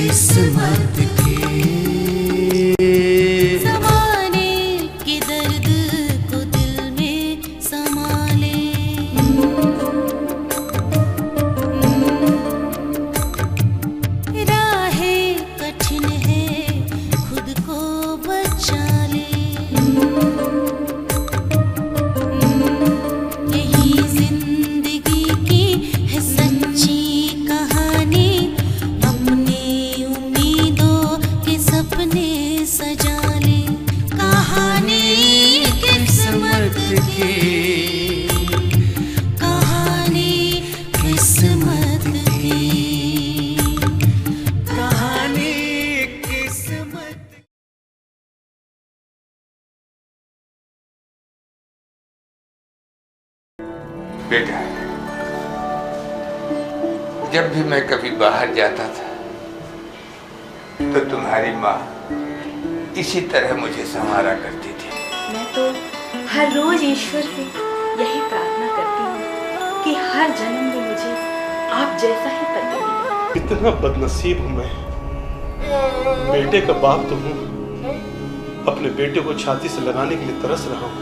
किस्मत के ज़माने के दर्द को दिल में समा ले। राहें कठिन है खुद को बचा ले। यही जिंदगी की है सच्ची कहानी, अपनी उम्मीदों के सपने सजा ले। कहानी किस्मत की, कहानी किस्मत की, कहानी किस्मत। बेटा, जब भी मैं कभी बाहर जाता था तो तुम्हारी माँ इसी तरह मुझे संवारा करती थी। मैं तो हर रोज ईश्वर से यही प्रार्थना करती हूँ कि हर जन्म में मुझे आप जैसा ही पति मिले। इतना बदनसीब हूँ मैं, बेटे का बाप तो हूँ, अपने बेटे को छाती से लगाने के लिए तरस रहा हूँ।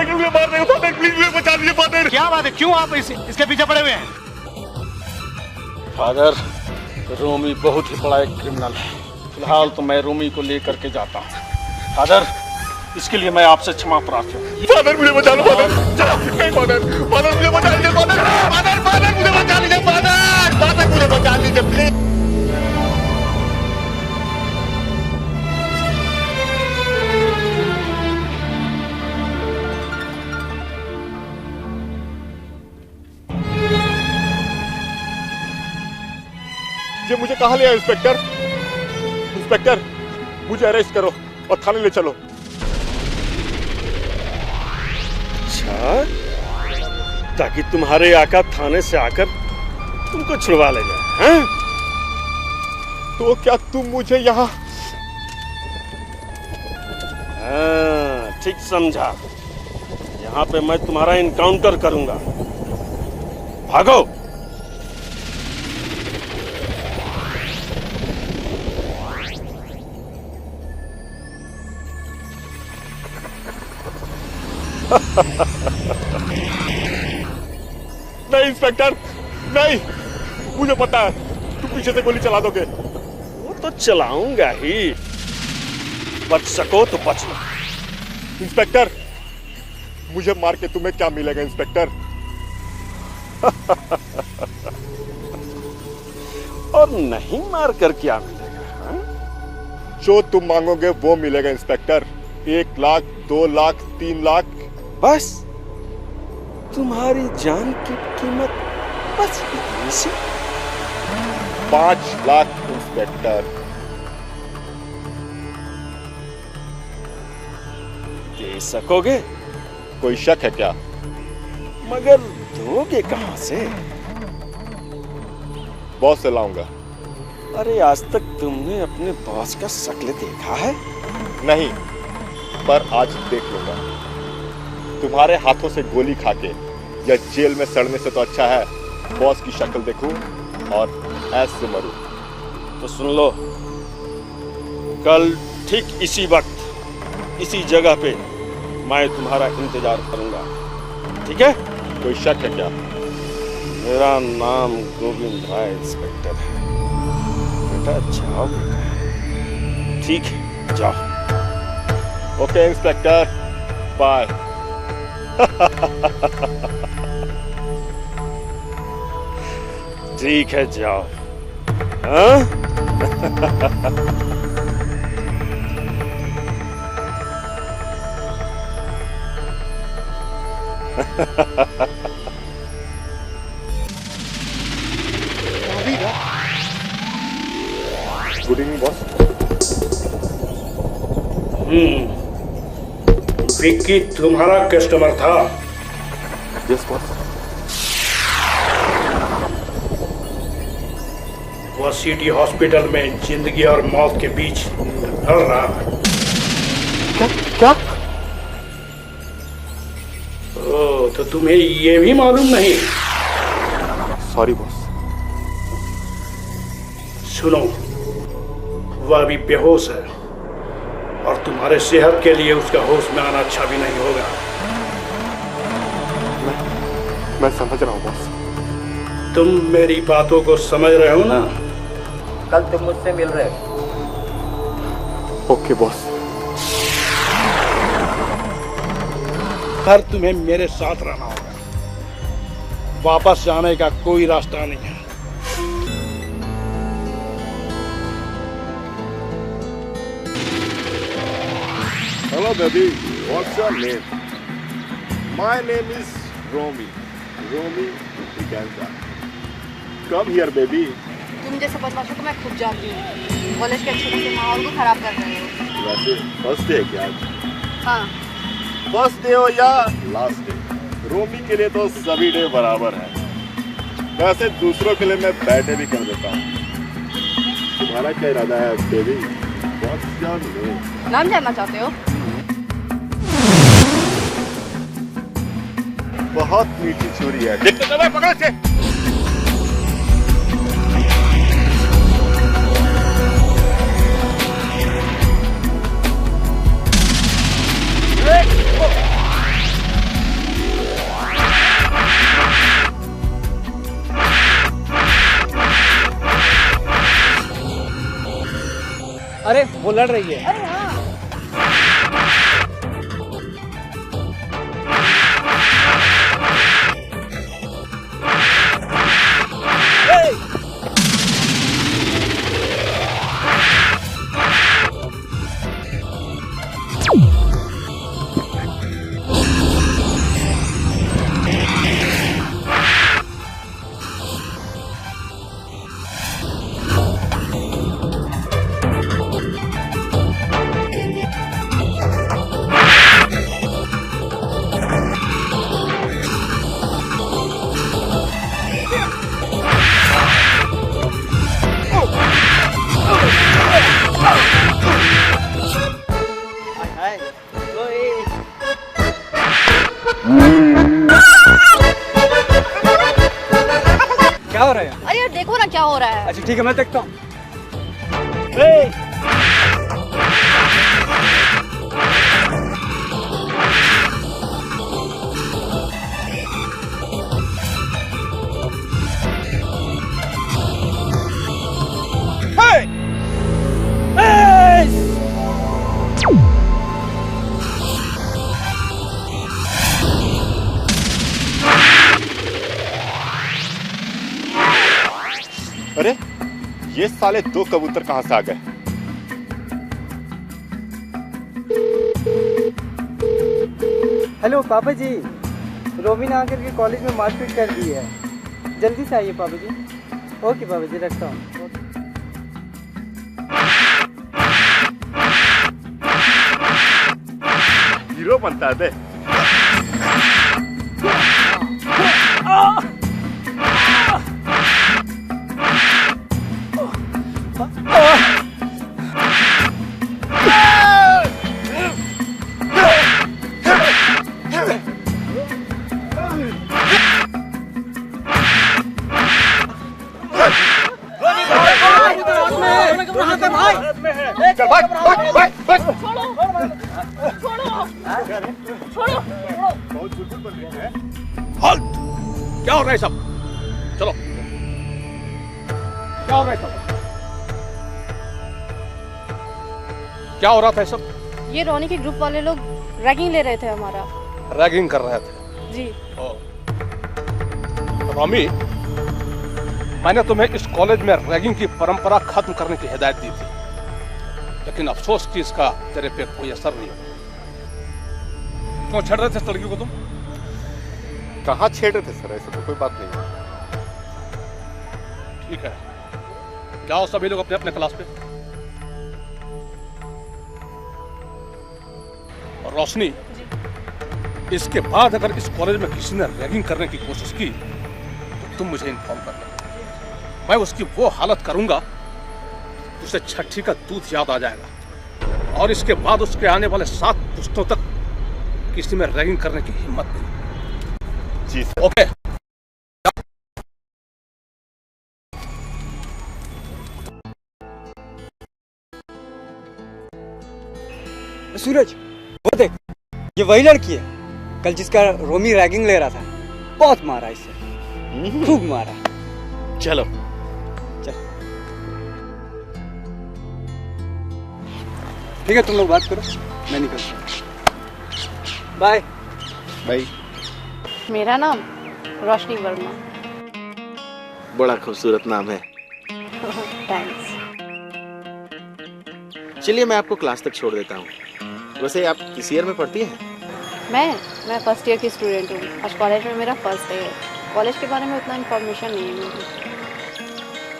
मुझे मार देगा फादर, प्लीज मुझे बचा लीजिए फादर। क्या बात है, क्यों आप इसके पीछे पड़े हुए हैं? फादर, रोमी बहुत ही बड़ा एक क्रिमिनल है। फिलहाल तो मैं रोमी को लेकर के जाता हूँ। फादर, इसके लिए मैं आपसे क्षमा प्रार्थी हूँ। फादर मुझे बचा लो फादर, फादर फादर मुझे बचा लीजिए फादर, फादर फादर मुझे बचा लीजिए फादर, फादर मुझे बचा लीजिए प्लीज। ये मुझे कहाँ ले आया इंस्पेक्टर? इंस्पेक्टर, मुझे अरेस्ट करो और थाने ले चलो। अच्छा, ताकि तुम्हारे आका थाने से आकर तुमको छुड़वा ले जाए, हैं? तो क्या तुम मुझे यहाँ? हाँ, ठीक समझा। यहाँ पे मैं तुम्हारा इनकाउंटर करूंगा। भागो। नहीं इंस्पेक्टर, नहीं, मुझे पता है तुम पीछे से गोली चला दोगे। वो तो चलाऊंगा ही, बच सको तो बच लो। इंस्पेक्टर, मुझे मार के तुम्हें क्या मिलेगा इंस्पेक्टर? और नहीं मार कर क्या मिलेगा? हा? जो तुम मांगोगे वो मिलेगा इंस्पेक्टर। 1 लाख, 2 लाख, 3 लाख, बस तुम्हारी जान की कीमत बस इतनी सी। 5 लाख इंस्पेक्टर। दे सकोगे? कोई शक है क्या? मगर दोगे कहां से? बॉस से लाऊंगा। अरे आज तक तुमने अपने बॉस का शक्ल देखा है? नहीं, पर आज देख लूंगा। तुम्हारे हाथों से गोली खाके या जेल में सड़ने से तो अच्छा है बॉस की शक्ल देखूं और ऐसे मरूं। तो सुन लो, कल ठीक इसी वक्त इसी जगह पे मैं तुम्हारा इंतजार करूंगा, ठीक है? कोई शक है क्या? मेरा नाम गोविंद राय इंस्पेक्टर है। बेटा जाओ बेटा। ठीक है, जाओ। Okay inspector, bye. ठीक है, जाओ। हाँ? Good evening boss. विक्की तुम्हारा कस्टमर था? Yes boss. वो सिटी हॉस्पिटल में जिंदगी और मौत के बीच लड़ रहा है। क्या? तुम्हें ये भी मालूम नहीं? Sorry boss. सुनो, वह अभी बेहोश है और तुम्हारे सेहत के लिए उसका होश में आना अच्छा भी नहीं होगा। मैं समझ रहा हूँ बॉस। तुम मेरी बातों को समझ रहे हो ना? कल तुम मुझसे मिल रहे हो। Okay boss. पर तुम्हें मेरे साथ रहना होगा। वापस जाने का कोई रास्ता नहीं है। Hello baby, what's your name? My name is Romy. Romy Diganza. Come here baby. तुम जैसे बदमाशों को मैं खुद जानती हूँ। कॉलेज के अच्छे खासे माहौल को खराब कर रहे हो। वैसे फर्स्ट डे क्या? हाँ। फर्स्ट डे हो या लास्ट डे, रोमी के लिए तो सभी डे बराबर है। वैसे दूसरों के लिए मैं बैड डे भी कर देता हूँ। तुम्हारा क्या इरादा है बेबी? What's your name? नाम जानना चाहते हो? बहुत मीठी छोरी है। देखते चलो, पकड़ो इसे। अरे वो लड़ रही है। अरे हाँ। क्या हो रहा है? अरे यार देखो ना क्या हो रहा है। अच्छा ठीक है, मैं देखता हूँ। अरे ये साले दो कबूतर कहां से आ गए? हेलो पापा जी, रोमी ने आकर के कॉलेज में मारपीट कर दी है। जल्दी से आइए पापा जी। ओके पापा जी, रखता हूँ। हीरो बनता है बे। चल भाग भाग भाग भाग। बहुत बुलबुल बन रही है। halt! क्या हो रहा है सब? चलो, क्या हो रहा है सब? क्या हो रहा था सब? ये रोनी के ग्रुप वाले लोग रैगिंग ले रहे थे हमारा। रैगिंग कर रहे थे जी। रोमी, मैंने तुम्हें इस कॉलेज में रैगिंग की परंपरा खत्म करने की हिदायत दी थी, लेकिन अफसोस कि इसका तेरे पे कोई असर नहीं हुआ। क्यों छेड़ रहे थे इस लड़की को तुम? कहाँ छेड़ रहे थे सर? ऐसा तो कोई बात नहीं। ठीक है, जाओ सभी लोग अपने अपने क्लास पे। और रोशनी, इसके बाद अगर इस कॉलेज में किसी ने रैगिंग करने की कोशिश की तो तुम मुझे इन्फॉर्म कर देना। मैं उसकी वो हालत करूंगा, उसे छठी का दूध याद आ जाएगा और इसके बाद उसके आने वाले 7 पुश्तों तक किसी में रैगिंग करने की हिम्मत नहीं। जी सर। ओके। सूरज, वो देख, ये वही लड़की है कल जिसका रोमी रैगिंग ले रहा था। बहुत मारा इसे, खूब मारा। चलो चल, ठीक है, तुम लोग बात करो, मैं निकलता हूँ। बाय भाई। मेरा नाम रोशनी वर्मा। बड़ा खूबसूरत नाम है। थैंक्स। चलिए मैं आपको क्लास तक छोड़ देता हूँ। वैसे आप किस ईयर में पढ़ती हैं? मैं फर्स्ट ईयर की स्टूडेंट हूँ। आज कॉलेज में मेरा फर्स्ट डे है। कॉलेज के बारे में उतना इन्फॉर्मेशन नहीं है मुझे।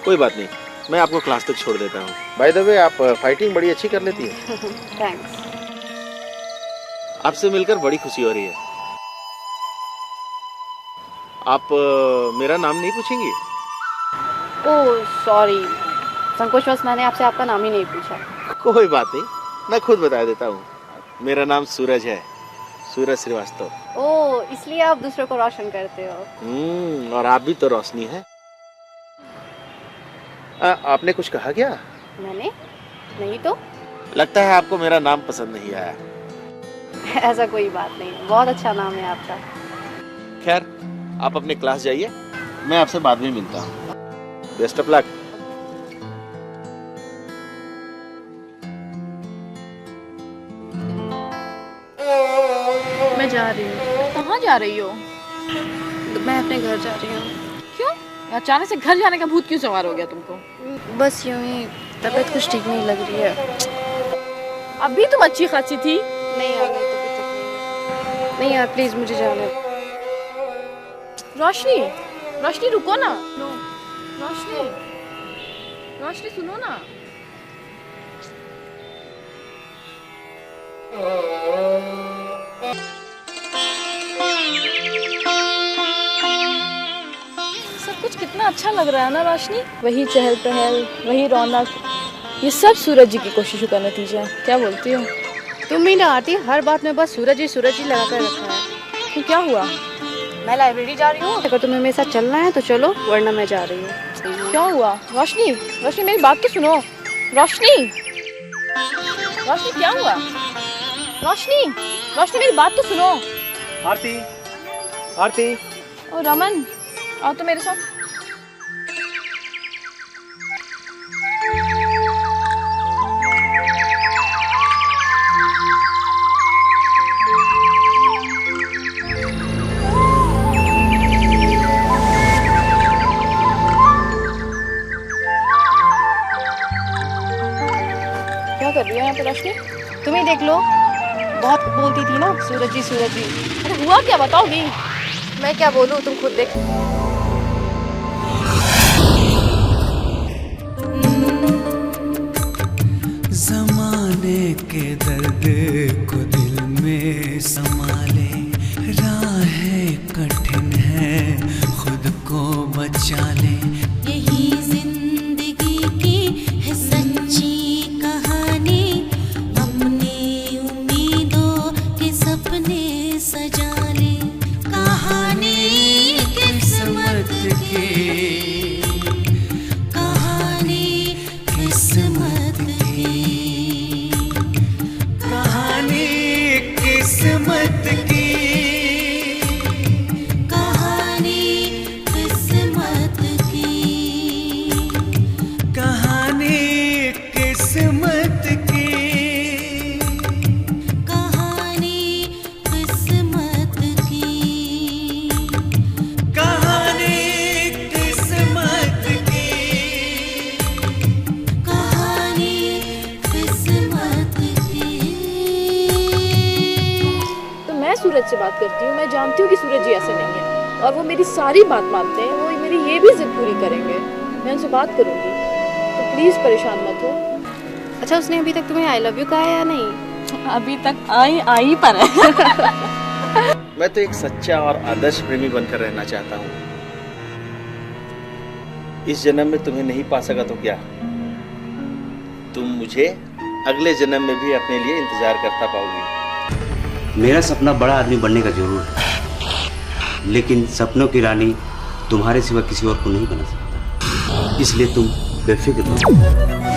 कोई बात नहीं, मैं आपको क्लास तक छोड़ देता हूँ। बाय द वे, आप फाइटिंग बड़ी अच्छी कर लेती हैं। थैंक्स। आपसे मिलकर बड़ी खुशी हो रही है। आप मेरा नाम नहीं पूछेंगी? ओह सॉरी, संकोचवश मैंने आपसे आपका नाम ही नहीं पूछा। कोई बात नहीं, मैं खुद बता देता हूँ। मेरा नाम सूरज है, सूरज श्रीवास्तव। ओह, इसलिए आप दूसरों को रोशन करते हो। और आप भी तो रोशनी है। आपने कुछ कहा क्या? मैंने नहीं तो। लगता है आपको मेरा नाम पसंद नहीं आया। ऐसा कोई बात नहीं, बहुत अच्छा नाम है आपका। खैर, आप अपने क्लास जाइए, मैं आपसे बाद में मिलता हूँ। Best of luck. मैं जा रही हूँ। कहाँ जा रही हो? मैं अपने घर जा रही हूँ। क्यों? अचानक से घर जाने का भूत क्यों सवार हो गया तुमको? बस यूं ही, तबीयत कुछ ठीक नहीं लग रही है। अभी तुम अच्छी खासी थी। नहीं यार, मेरी तबीयत ठीक नहीं यार, प्लीज मुझे जाने दो। रोशनी, रोशनी रुको ना। रोशनी, रोशनी सुनो ना। सब कुछ कितना अच्छा लग रहा है ना रोशनी। वही चहल पहल, वही रौनक, ये सब सूरज जी की कोशिशों का नतीजा है। क्या बोलती हो? तुम भी ना आती, हर बात में बस सूरज ही लगा कर रखा है। तो क्या हुआ? मैं लाइब्रेरी जा रही हूँ, अगर तुम्हें मेरे साथ चलना है तो चलो, वरना मैं जा रही हूँ। क्या हुआ? रोशनी, रोशनी मेरी बात तो सुनो। रोशनी, रोशनी क्या हुआ? रोशनी, रोशनी मेरी बात तो सुनो। आरती, आरती। ओ रमन, आओ तो मेरे साथ। क्या कर रही है यहाँ पे रोशनी? तुम ही देख लो, बहुत बोलती थी ना सूरज जी सूरज जी। अरे हुआ क्या, बताओगी? मैं क्या बोलूँ, तुम खुद देख। जमाने के दर्द को दिल में संभाले, राहें कठिन है, खुद को बचा ले। यही जिंदगी की है सच्ची कहानी, अपनी उम्मीदों के सपने सजा ले। कहानी किस्मत की, कहानी किस्मत की, कहानी किस्मत की, कहानी किस्मत की, कहानी किस्मत की, कहानी किस्मत की, कहानी किस्मत की, कहानी किस्मत की। तो मैं सूरज से बात करती हूँ, मैं जानती हूँ कि सूरज जी ऐसे नहीं है और वो मेरी सारी बात मानते हैं, वो मेरी ये भी जिद पूरी करेंगे। मैं उनसे बात करूँगी, तो प्लीज़ परेशान मत हो। अच्छा, उसने अभी तक तुम्हें आई लव यू कहा है या नहीं? अभी तक आई पर है। मैं तो एक सच्चा और आदर्श प्रेमी बनकर रहना चाहता हूँ। इस जन्म में तुम्हें नहीं पा सका तो क्या, तुम मुझे अगले जन्म में भी अपने लिए इंतजार करता पाओगी। मेरा सपना बड़ा आदमी बनने का जरूर है, लेकिन सपनों की रानी तुम्हारे सिवा किसी और को नहीं बना सकता, इसलिए तुम बेफिक्र रहो।